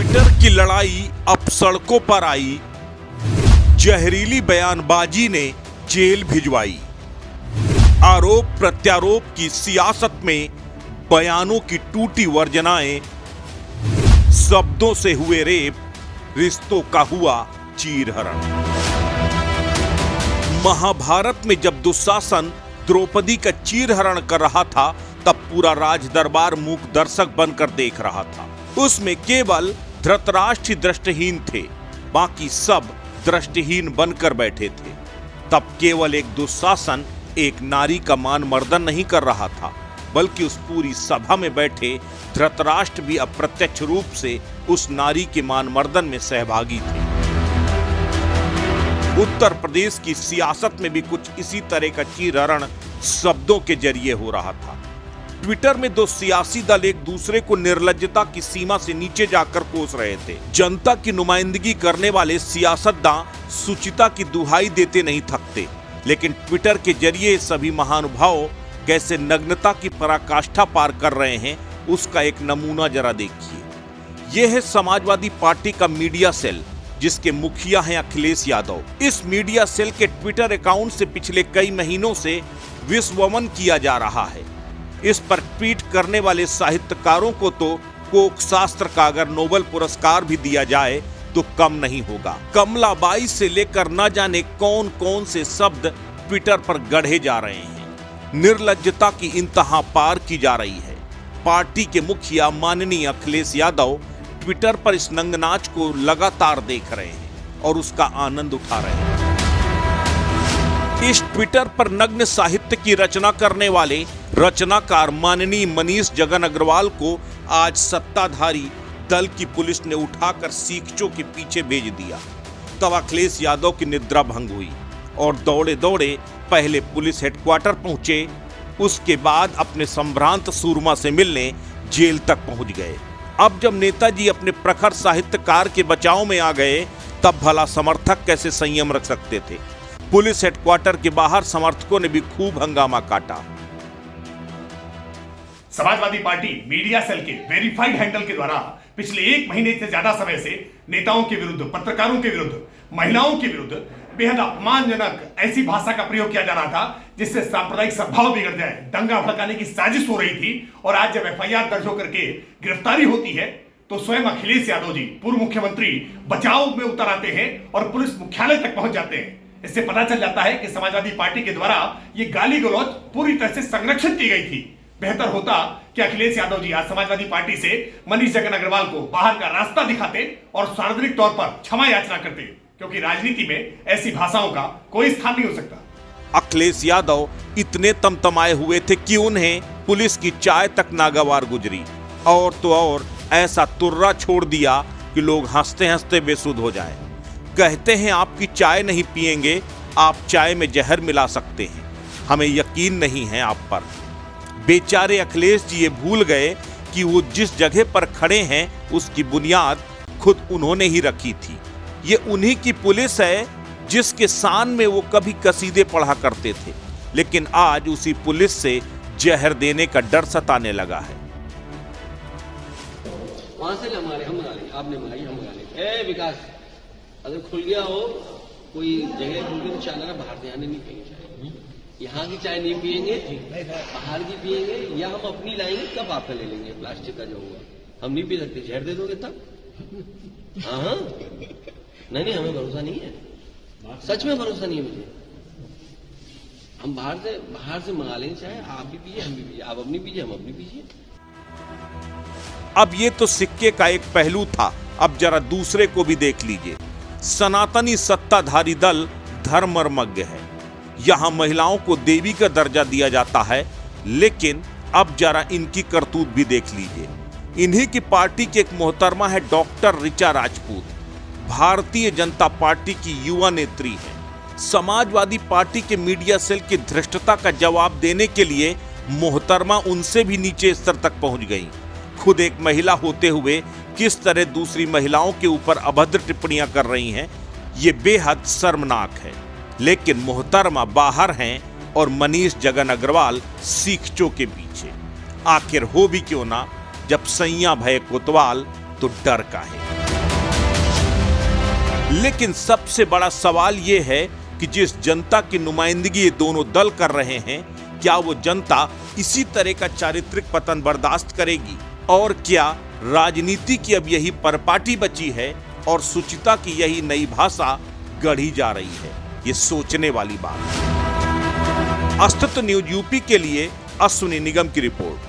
Twitter की लड़ाई अब सड़कों पर आई, जहरीली बयानबाजी ने जेल भिजवाई। आरोप प्रत्यारोप की सियासत में बयानों की टूटी वर्जनाएं, शब्दों से हुए रेप, रिश्तों का हुआ चीरहरण। महाभारत में जब दुशासन द्रौपदी का चीरहरण कर रहा था तब पूरा राजदरबार मूक दर्शक बनकर देख रहा था। उसमें केवल धृतराष्ट्र दृष्टिहीन थे, बाकी सब दृष्टिहीन बनकर बैठे थे। तब केवल एक दुशासन एक नारी का मान मर्दन नहीं कर रहा था, बल्कि उस पूरी सभा में बैठे धृतराष्ट्र भी अप्रत्यक्ष रूप से उस नारी के मान मर्दन में सहभागी थे। उत्तर प्रदेश की सियासत में भी कुछ इसी तरह का चीरहरण शब्दों के जरिए हो रहा था। ट्विटर में दो सियासी दल एक दूसरे को निर्लज्जता की सीमा से नीचे जाकर कोस रहे थे। जनता की नुमाइंदगी करने वाले सियासतदां सुचिता की दुहाई देते नहीं थकते, लेकिन ट्विटर के जरिए सभी महानुभाव कैसे नग्नता की पराकाष्ठा पार कर रहे हैं, उसका एक नमूना जरा देखिए। यह है समाजवादी पार्टी का मीडिया सेल, जिसके मुखिया हैं अखिलेश यादव। इस मीडिया सेल के ट्विटर अकाउंट से पिछले कई महीनों से विश्वमन किया जा रहा है। इस पर ट्वीट करने वाले साहित्यकारों को तो कोक शास्त्र का अगर नोबेल पुरस्कार भी दिया जाए तो कम नहीं होगा। कमलाबाई से लेकर न जाने कौन कौन से शब्द ट्विटर पर गढ़े जा रहे हैं। निर्लज्जता की इंतहा पार की जा रही है। पार्टी के मुखिया माननीय अखिलेश यादव ट्विटर पर इस नंगनाच को लगातार देख रहे हैं और उसका आनंद उठा रहे हैं। इस ट्विटर पर नग्न साहित्य की रचना करने वाले रचनाकार माननीय मनीष जगन अग्रवाल को आज सत्ताधारी दल की पुलिस ने उठाकर सीखचों के पीछे भेज दिया। तब अखिलेश यादव की निद्रा भंग हुई और दौड़े दौड़े पहले पुलिस हेडक्वार्टर पहुंचे, उसके बाद अपने संभ्रांत सूरमा से मिलने जेल तक पहुंच गए। अब जब नेताजी अपने प्रखर साहित्यकार के बचाव में आ गए, तब भला समर्थक कैसे संयम रख सकते थे। पुलिस हेडक्वार्टर के बाहर समर्थकों ने भी खूब हंगामा काटा। समाजवादी पार्टी मीडिया सेल के वेरीफाइड हैंडल के द्वारा पिछले 1 महीने से ज्यादा समय से नेताओं के विरुद्ध, पत्रकारों के विरुद्ध, महिलाओं के विरुद्ध बेहद अपमानजनक ऐसी भाषा का प्रयोग किया जा रहा था जिससे सांप्रदायिक सद्भाव बिगड़ जाए, दंगा भड़काने की साजिश हो रही थी। और आज जब एफआईआर दर्ज होकर के गिरफ्तारी होती है तो स्वयं अखिलेश यादव जी, पूर्व मुख्यमंत्री, बचाव में उतर आते हैं और पुलिस मुख्यालय तक पहुंच जाते हैं। इससे पता चल जाता है कि समाजवादी पार्टी के द्वारा ये गाली गलौज पूरी तरह से संरक्षित की गई थी। बेहतर होता कि अखिलेश यादव जी आज समाजवादी पार्टी से मनीष जगन अग्रवाल को बाहर का रास्ता दिखाते और सार्वजनिक तौर पर क्षमा याचना करते, क्योंकि राजनीति में ऐसी भाषाओं का कोई स्थान नहीं हो सकता। अखिलेश यादव इतने तमतमाए हुए थे कि उन्हें पुलिस की चाय तक नागवार गुजरी, और तो और ऐसा तुर्रा छोड़ दिया कि लोग हंसते हंसते बेसुध हो जाए। कहते हैं आपकी चाय नहीं पिएंगे, आप चाय में जहर मिला सकते हैं, हमें यकीन नहीं है आप पर। बेचारे अखिलेश जी ये भूल गए कि वो जिस जगह पर खड़े हैं उसकी बुनियाद खुद उन्होंने ही रखी थी। ये उन्हीं की पुलिस है जिसके शान में वो कभी कसीदे पढ़ा करते थे, लेकिन आज उसी पुलिस से जहर देने का डर सताने लगा है। वहां से हम मंगा लेंगे, आपने मंगाई हम मंगा लेंगे। ए विकास, अगर खुल गया हो कोई जगह खुल गई तो चाहना बाहर से आने नहीं पिएंगे चाय, यहाँ की चाय नहीं पिएंगे, बाहर की पिएंगे, या हम अपनी लाएंगे तब आपका ले लेंगे। प्लास्टिक का जो होगा हम नहीं पी सकते, जहर दे दोगे तब। हाँ नहीं हमें भरोसा नहीं है, सच में भरोसा नहीं है मुझे। हम बाहर से मंगा लेंगे चाहे, आप भी पीजिए हम भी पीजिए, आप अपनी पीजिए हम अपनी पीजिए। अब ये तो सिक्के का एक पहलू था, अब जरा दूसरे को भी देख लीजिए। सनातनी सत्ताधारी दल धर्ममग्न है। यहाँ महिलाओं को देवी का दर्जा दिया जाता है, लेकिन अब जरा इनकी करतूत भी देख लीजिए। इन्हीं की पार्टी की एक मोहतरमा है डॉक्टर ऋचा राजपूत, भारतीय जनता पार्टी की युवा नेत्री है। समाजवादी पार्टी के मीडिया सेल की धृष्टता का जवाब देने के लिए मोहतरमा उनसे भी नीचे स्तर तक पहुंच गई। खुद एक महिला होते हुए किस तरह दूसरी महिलाओं के ऊपर अभद्र टिप्पणियां कर रही हैं, ये बेहद शर्मनाक है। लेकिन मोहतरमा बाहर हैं और मनीष जगन अग्रवाल सीखचों के पीछे। आखिर हो भी क्यों ना, जब सैया भय कोतवाल तो डर का है। लेकिन सबसे बड़ा सवाल यह है कि जिस जनता की नुमाइंदगी ये दोनों दल कर रहे हैं, क्या वो जनता इसी तरह का चारित्रिक पतन बर्दाश्त करेगी? और क्या राजनीति की अब यही परपाटी बची है और सुचिता की यही नई भाषा गढ़ी जा रही है? ये सोचने वाली बात है। अस्तित्व न्यूज यूपी के लिए अश्विनी निगम की रिपोर्ट।